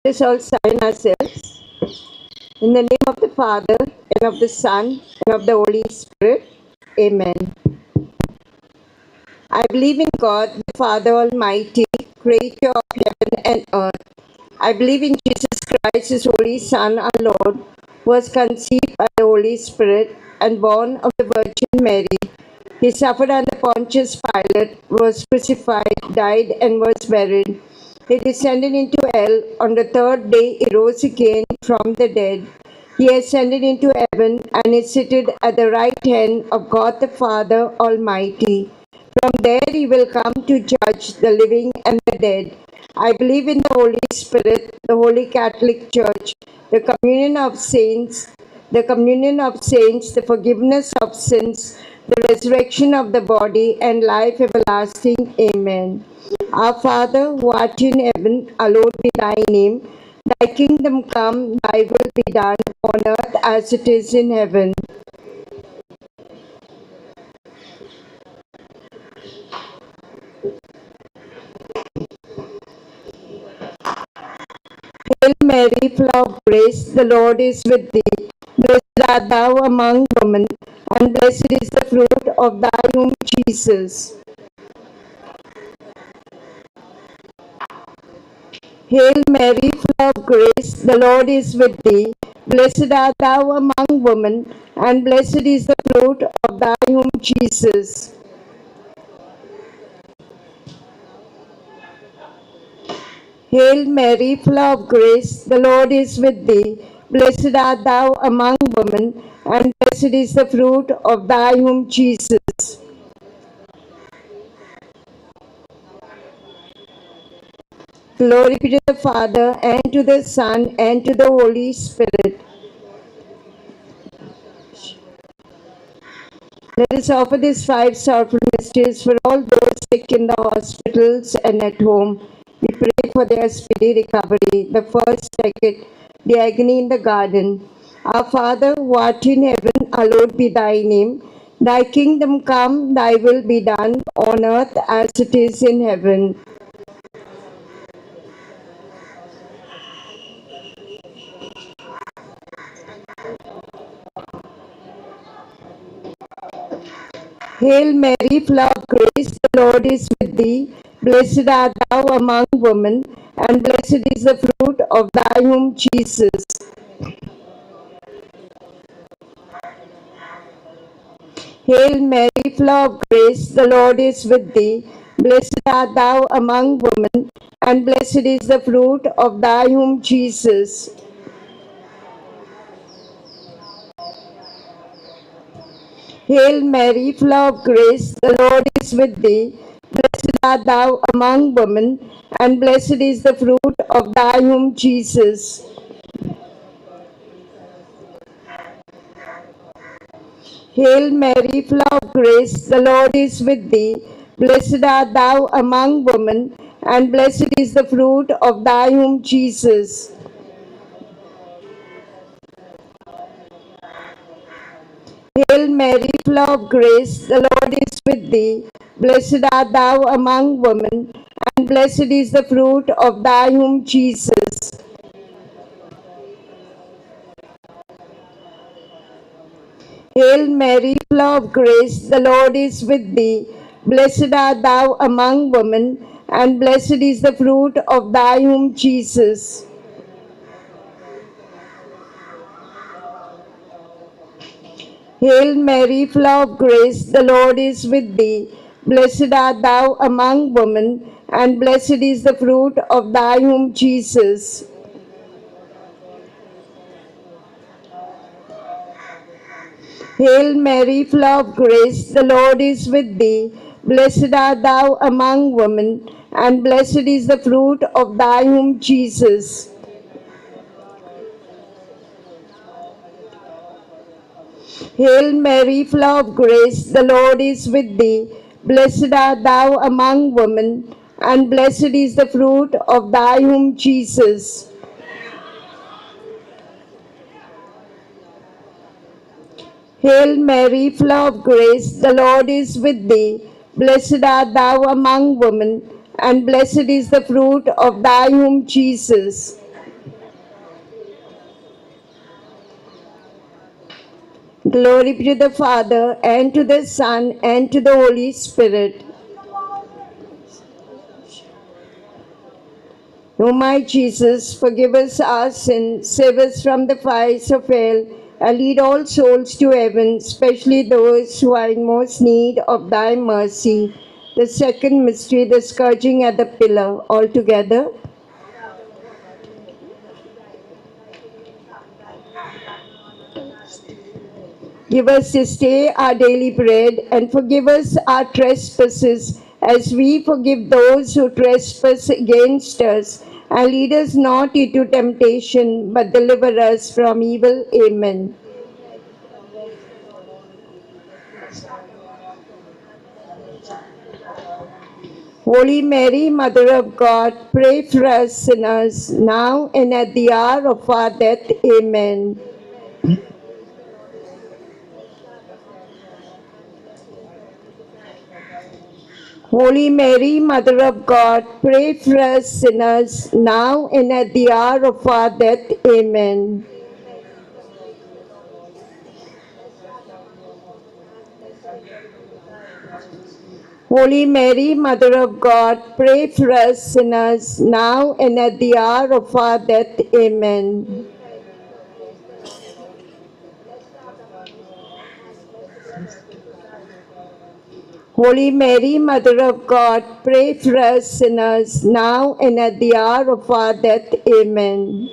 Let us all sign ourselves in the name of the Father, and of the Son, and of the Holy Spirit. Amen. I believe in God, the Father Almighty, creator of heaven and earth. I believe in Jesus Christ, his Holy Son, our Lord, who was conceived by the Holy Spirit and born of the Virgin Mary. He suffered under Pontius Pilate, was crucified, died, and was buried. He descended into hell. On the third day, he rose again from the dead. He ascended into heaven and is seated at the right hand of God the Father Almighty. From there he will come to judge the living and the dead. I believe in the Holy Spirit, the Holy Catholic Church, the communion of saints, the forgiveness of sins, the resurrection of the body, and life everlasting. Amen. Our Father, who art in heaven, hallowed be thy name. Thy kingdom come, thy will be done on earth as it is in heaven. Hail Mary, full of grace, the Lord is with thee. Blessed art thou among women, and blessed is the fruit of thy womb, Jesus. Hail Mary, full of grace, the Lord is with thee. Blessed art thou among women, and blessed is the fruit of thy womb, Jesus. Hail Mary, full of grace, the Lord is with thee. Blessed art thou among women, and blessed is the fruit of thy womb, Jesus. Glory be to the Father, and to the Son, and to the Holy Spirit. Let us offer these 5 sorrowful mysteries for all those sick in the hospitals and at home. We pray for their speedy recovery. The first, second, the agony in the garden. Our Father, who art in heaven, hallowed be thy name. Thy kingdom come, thy will be done on earth as it is in heaven. Hail Mary, full of grace, the Lord is with thee. Blessed art thou among women, and blessed is the fruit of thy womb, Jesus. Hail Mary, full of grace, the Lord is with thee. Blessed art thou among women, and blessed is the fruit of thy womb, Jesus. Hail Mary, full of grace, the Lord is with thee. Blessed art thou among women, and blessed is the fruit of thy womb, Jesus. Hail Mary, full of grace, the Lord is with thee. Blessed art thou among women, and blessed is the fruit of thy womb, Jesus. Hail Mary, full of grace, the Lord is with thee. Blessed art thou among women, and blessed is the fruit of thy womb, Jesus. Hail Mary, full of grace, the Lord is with thee. Blessed art thou among women, and blessed is the fruit of thy womb, Jesus. Hail Mary, full of grace, the Lord is with thee. Blessed art thou among women, and blessed is the fruit of thy womb, Jesus. Hail Mary, full of grace, the Lord is with thee. Blessed art thou among women, and blessed is the fruit of thy womb, Jesus. Hail Mary, full of grace, the Lord is with thee. Blessed art thou among women, and blessed is the fruit of thy womb, Jesus. Hail Mary, full of grace, the Lord is with thee. Blessed art thou among women, and blessed is the fruit of thy womb, Jesus. Glory be to the Father, and to the Son, and to the Holy Spirit. O my Jesus, forgive us our sins, save us from the fires of hell, and lead all souls to heaven, especially those who are in most need of thy mercy. The second mystery, the scourging at the pillar. All together. Give us this day our daily bread, and forgive us our trespasses, as we forgive those who trespass against us. And lead us not into temptation, but deliver us from evil. Amen. Holy Mary, Mother of God, pray for us sinners, now and at the hour of our death. Amen. Holy Mary, Mother of God, pray for us sinners, now and at the hour of our death. Amen. Holy Mary, Mother of God, pray for us sinners, now and at the hour of our death. Amen. Holy Mary, Mother of God, pray for us sinners, now and at the hour of our death. Amen.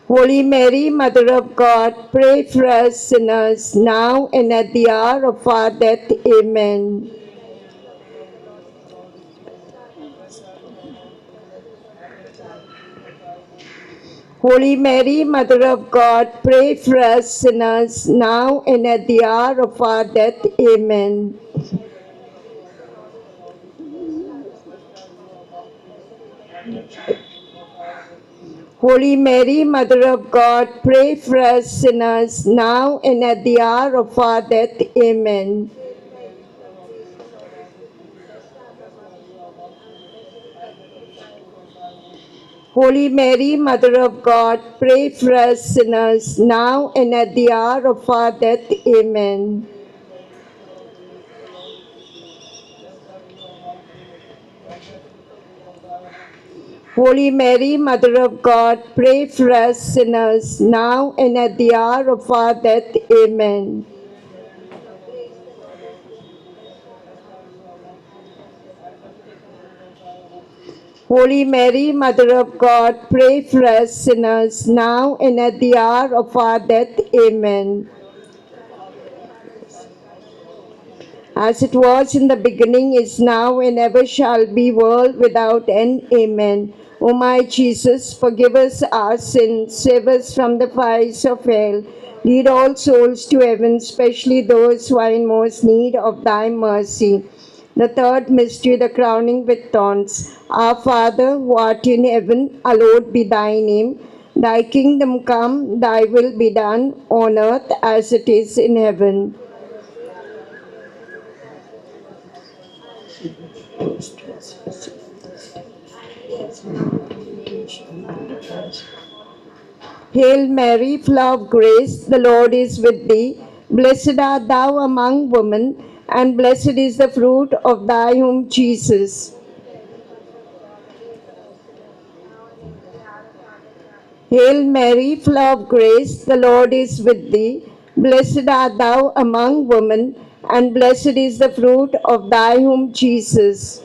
Holy Mary, Mother of God, pray for us sinners, now and at the hour of our death. Amen. Holy Mary, Mother of God, pray for us sinners, now and at the hour of our death. Amen. Holy Mary, Mother of God, pray for us sinners, now and at the hour of our death. Amen. Holy Mary, Mother of God, pray for us sinners, now and at the hour of our death. Amen. Holy Mary, Mother of God, pray for us sinners, now and at the hour of our death. Amen. Holy Mary, Mother of God, pray for us sinners, now and at the hour of our death. Amen. As it was in the beginning, is now, and ever shall be, world without end. Amen. O my Jesus, forgive us our sins, save us from the fires of hell, lead all souls to heaven, especially those who are in most need of thy mercy. The third mystery, the crowning with thorns. Our Father, who art in heaven, hallowed be thy name. Thy kingdom come, thy will be done, on earth as it is in heaven. Hail Mary, full of grace, the Lord is with thee. Blessed art thou among women, and blessed is the fruit of thy womb, Jesus. Hail Mary, full of grace, the Lord is with thee. Blessed art thou among women, and blessed is the fruit of thy womb, Jesus.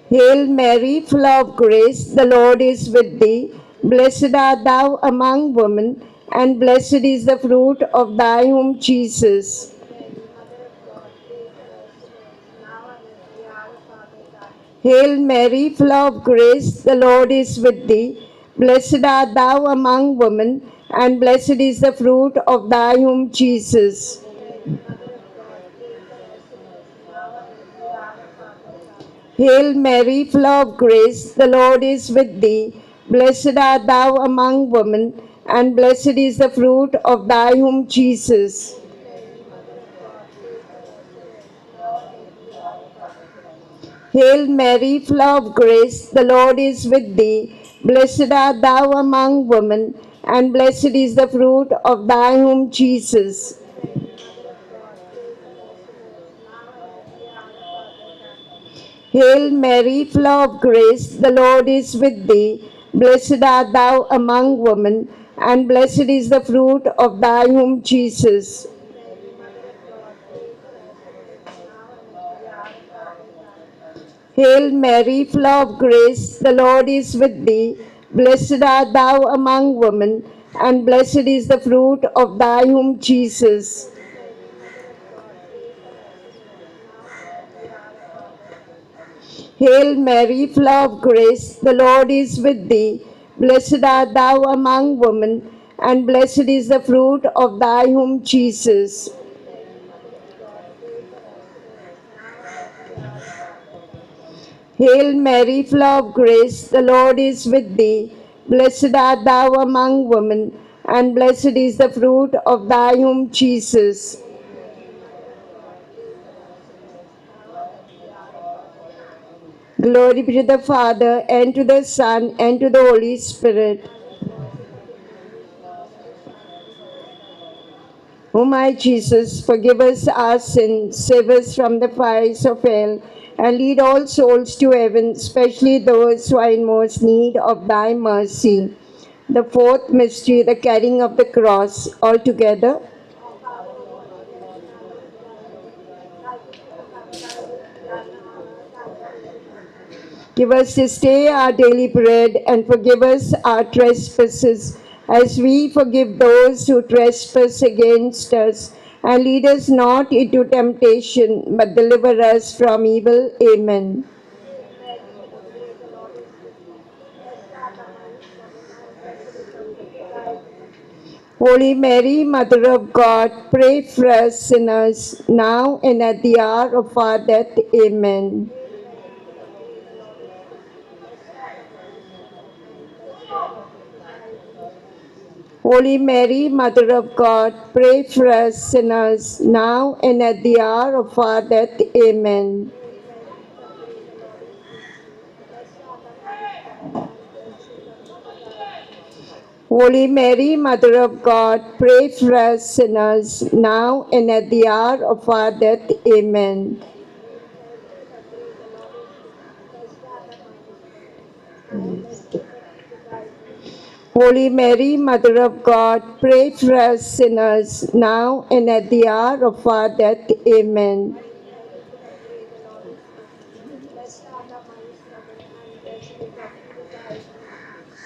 Hail Mary, full of grace, the Lord is with thee. Blessed art thou among women, and blessed is the fruit of thy womb, Jesus. Hail Mary, full of grace, the Lord is with thee. Blessed art thou among women, and blessed is the fruit of thy womb, Jesus. Hail Mary, full of grace, the Lord is with thee. Blessed art thou among women, and blessed is the fruit of thy womb, Jesus. Hail Mary, full of grace, the Lord is with thee. Blessed art thou among women, and blessed is the fruit of thy womb, Jesus. Hail Mary, full of grace, the Lord is with thee. Blessed art thou among women, and blessed is the fruit of thy womb, Jesus. Hail Mary, full of grace, the Lord is with thee. Blessed art thou among women, and blessed is the fruit of thy womb, Jesus. Hail Mary, full of grace, the Lord is with thee. Blessed art thou among women, and blessed is the fruit of thy womb, Jesus. Hail Mary, full of grace, the Lord is with thee. Blessed art thou among women, and blessed is the fruit of thy womb, Jesus. Glory be to the Father, and to the Son, and to the Holy Spirit. O my Jesus, forgive us our sins, save us from the fires of hell, and lead all souls to heaven, especially those who are in most need of thy mercy. The fourth mystery, the carrying of the cross. All together. Give us this day our daily bread, and forgive us our trespasses, as we forgive those who trespass against us. And lead us not into temptation, but deliver us from evil. Amen. Holy Mary, Mother of God, pray for us sinners, now and at the hour of our death. Amen. Holy Mary, Mother of God, pray for us sinners, now and at the hour of our death. Amen. Holy Mary, Mother of God, pray for us sinners, now and at the hour of our death. Amen. Holy Mary, Mother of God, pray for us sinners, now and at the hour of our death. Amen.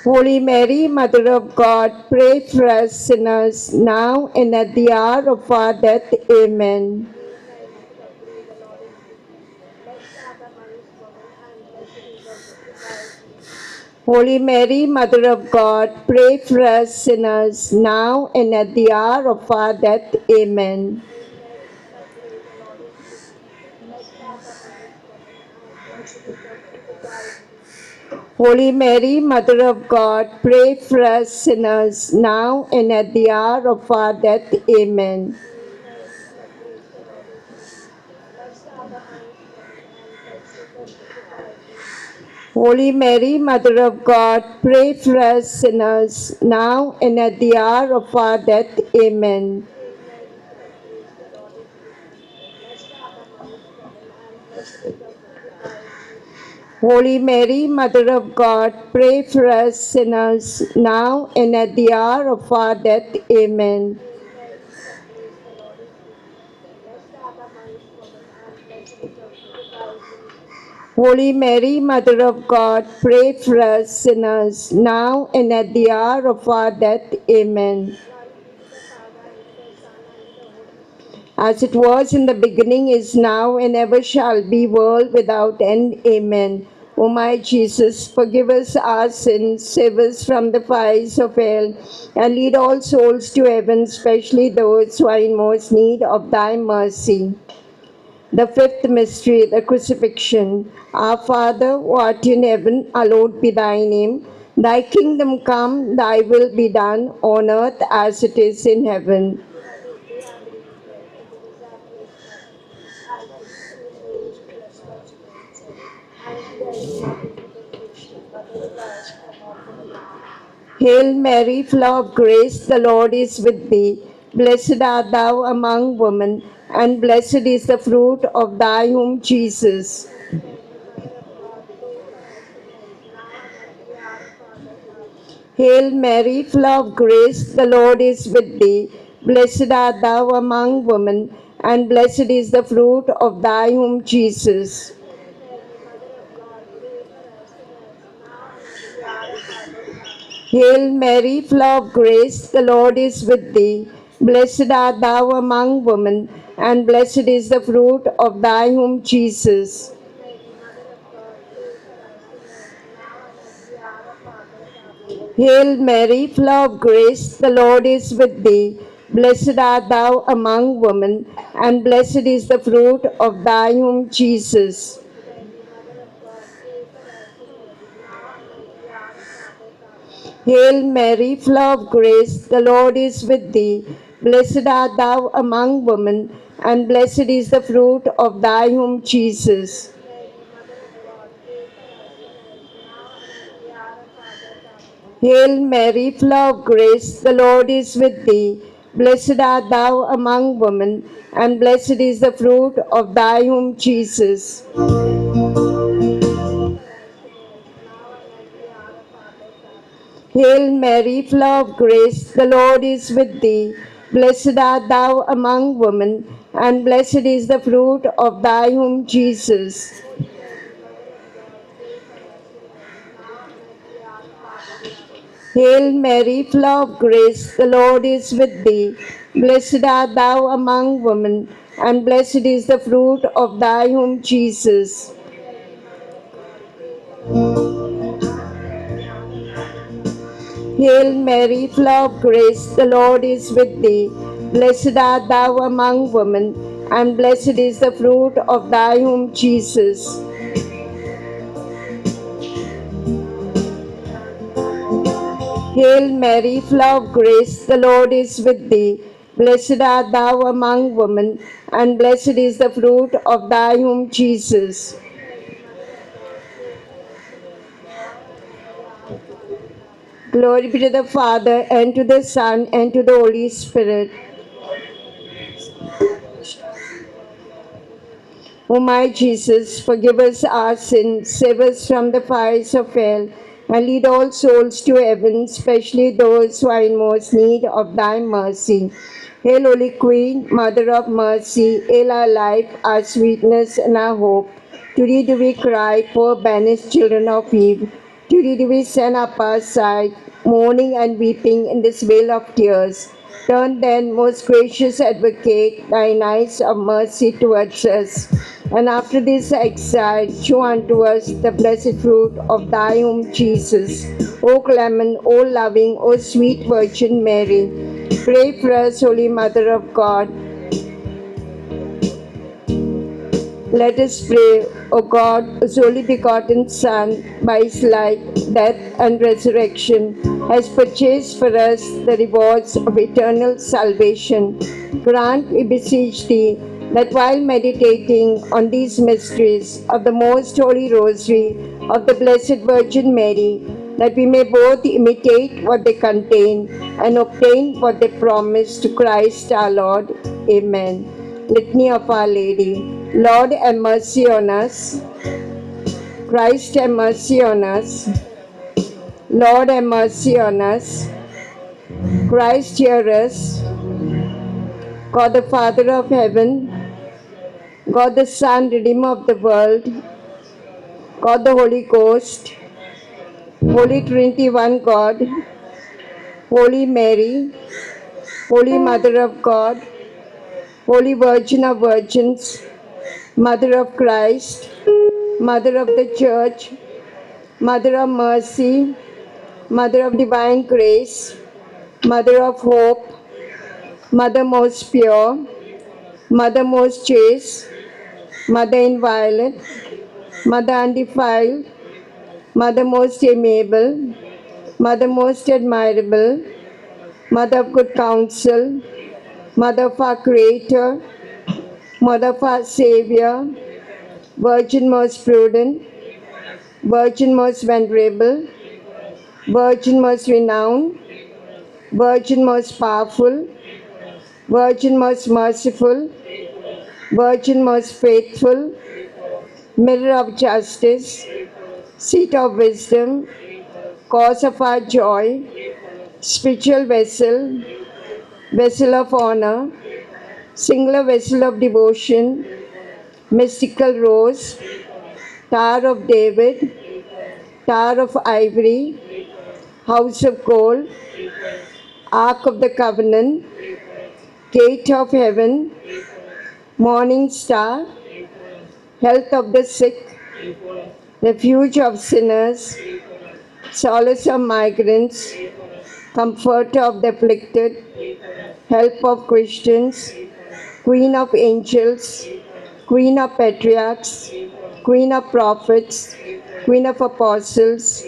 Holy Mary, Mother of God, pray for us sinners, now and at the hour of our death. Amen. Holy Mary, Mother of God, pray for us sinners, now and at the hour of our death. Amen. Holy Mary, Mother of God, pray for us sinners, now and at the hour of our death. Amen. Holy Mary, Mother of God, pray for us sinners, now and at the hour of our death. Amen. Holy Mary, Mother of God, pray for us sinners, now and at the hour of our death. Amen. Holy Mary, Mother of God, pray for us sinners, now and at the hour of our death. Amen. As it was in the beginning, is now, and ever shall be, world without end. Amen. O my Jesus, forgive us our sins, save us from the fires of hell, and lead all souls to heaven, especially those who are in most need of thy mercy. The fifth mystery, the crucifixion. Our Father, who art in heaven, hallowed be thy name. Thy kingdom come, thy will be done, on earth as it is in heaven. Hail Mary, full of grace, the Lord is with thee. Blessed art thou among women, and blessed is the fruit of thy womb, Jesus. Hail Mary, full of grace, the Lord is with thee. Blessed art thou among women, and blessed is the fruit of thy womb, Jesus. Hail Mary, full of grace, the Lord is with thee. Blessed art thou among women, and blessed is the fruit of thy womb, Jesus. Hail Mary, full of grace, the Lord is with thee. Blessed art thou among women, and blessed is the fruit of thy womb, Jesus. Hail Mary, full of grace, the Lord is with thee. Blessed art thou among women, and blessed is the fruit of thy womb, Jesus. Hail Mary, full of grace, the Lord is with thee. Blessed art thou among women, and blessed is the fruit of thy womb, Jesus. Hail Mary, full of grace, the Lord is with thee. Blessed art thou among women, and blessed is the fruit of thy womb, Jesus. Hail Mary, full of grace, the Lord is with thee. Blessed art thou among women, and blessed is the fruit of thy womb, Jesus. Hail Mary, full of grace, the Lord is with thee. Blessed art thou among women, and blessed is the fruit of thy womb, Jesus. Hail Mary, full of grace, the Lord is with thee. Blessed art thou among women, and blessed is the fruit of thy womb, Jesus. Glory be to the Father, and to the Son, and to the Holy Spirit. O my Jesus, forgive us our sins, save us from the fires of hell, and lead all souls to heaven, especially those who are in most need of thy mercy. Hail, Holy Queen, Mother of Mercy, hail our life, our sweetness, and our hope. To thee do we cry, poor banished children of Eve. To thee do we send up our sight, mourning and weeping in this vale of tears. Turn then, most gracious Advocate, thine eyes of mercy towards us, and after this exile, show unto us the blessed fruit of thy womb, Jesus. O clement, O loving, O sweet Virgin Mary, pray for us, Holy Mother of God. Let us pray, O God, whose only begotten Son, by his life, death, and resurrection, has purchased for us the rewards of eternal salvation. Grant, we beseech thee, that while meditating on these mysteries of the most holy rosary of the Blessed Virgin Mary, that we may both imitate what they contain and obtain what they promise to Christ our Lord. Amen. Litany of Our Lady. Lord, have mercy on us. Christ, have mercy on us. Lord, have mercy on us. Christ, hear us. God the Father of heaven, God the Son, Redeemer of the world, God the Holy Ghost, Holy Trinity, one God, Holy Mary, Holy Mother of God, Holy Virgin of Virgins, Mother of Christ, Mother of the Church, Mother of Mercy, Mother of Divine Grace, Mother of Hope, Mother most pure, Mother most chaste, Mother inviolate, Mother undefiled, Mother most amiable, Mother most admirable, Mother of good counsel, Mother of our Creator, Mother of our Savior, Virgin most prudent, Virgin most venerable, Virgin most renowned, Virgin most powerful, Virgin most merciful, Virgin most faithful, Mirror of justice, Seat of wisdom, Cause of our joy, Spiritual vessel, Vessel of honor, Singular vessel of devotion, Mystical rose, Tower of David, Tower of ivory, House of gold, Ark of the covenant, Gate of heaven, Morning star, Health of the sick, Refuge of sinners, Solace of migrants, Comforter of the afflicted, Help of Christians, Queen of angels, Queen of patriarchs, Queen of prophets, Queen of apostles,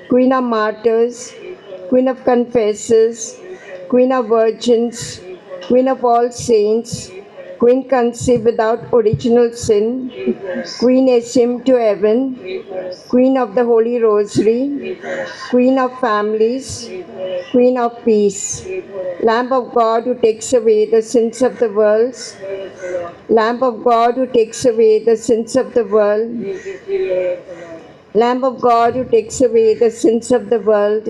Queen of martyrs, Queen of confessors, Queen of virgins, Queen of all saints, Queen conceived without original sin, Queen assumed to heaven, Queen of the Holy Rosary, Queen of families, Queen of peace, Lamb of God who takes away the sins of the world, Lamb of God who takes away the sins of the world, Lamb of God who takes away the sins of the world,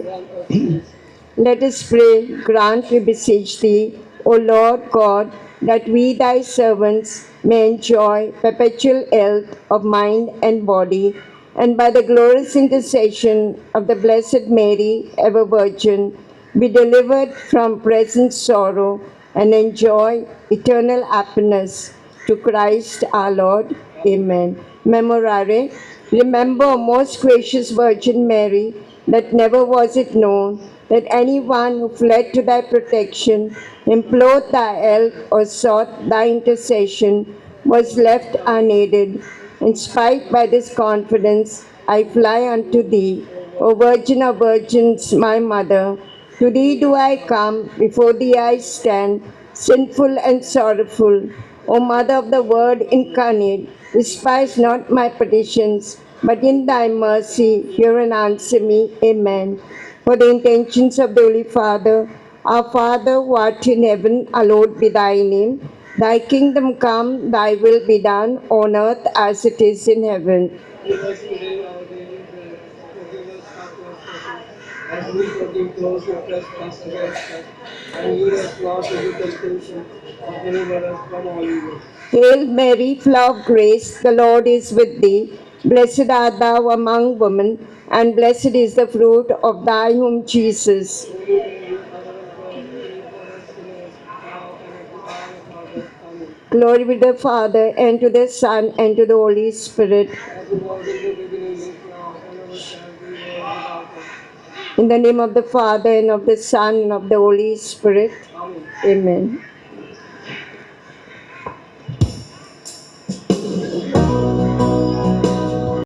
let us pray, grant, we beseech thee, O Lord God, that we thy servants may enjoy perpetual health of mind and body, and by the glorious intercession of the Blessed Mary, ever Virgin, be delivered from present sorrow and enjoy eternal happiness. To Christ our Lord. Amen. Memorare, remember, O most gracious Virgin Mary, that never was it known that anyone who fled to thy protection, implored thy help, or sought thy intercession was left unaided. Inspired by this confidence, I fly unto thee, O Virgin of Virgins, my Mother. To thee do I come, before thee I stand, sinful and sorrowful. O Mother of the Word incarnate, despise not my petitions, but in thy mercy hear and answer me. Amen. For the intentions of the Holy Father, our Father who art in heaven, hallowed be thy name. Thy kingdom come, thy will be done, on earth as it is in heaven. Give us today our daily bread, and forgive us our trespasses, as we forgive those who trespass against us. And lead us not into temptation, but deliver us from all evil. Hail Mary, full of grace, the Lord is with thee. Blessed art thou among women, and blessed is the fruit of thy womb, Jesus. Holy Mary, Mother of God, pray for us sinners, now and at the hour of our death. Amen. Glory be to the Father, and to the Son, and to the Holy Spirit. As it was in the beginning, is now, and ever shall be, world without end. In the name of the Father, and of the Son, and of the Holy Spirit. Amen. Amen.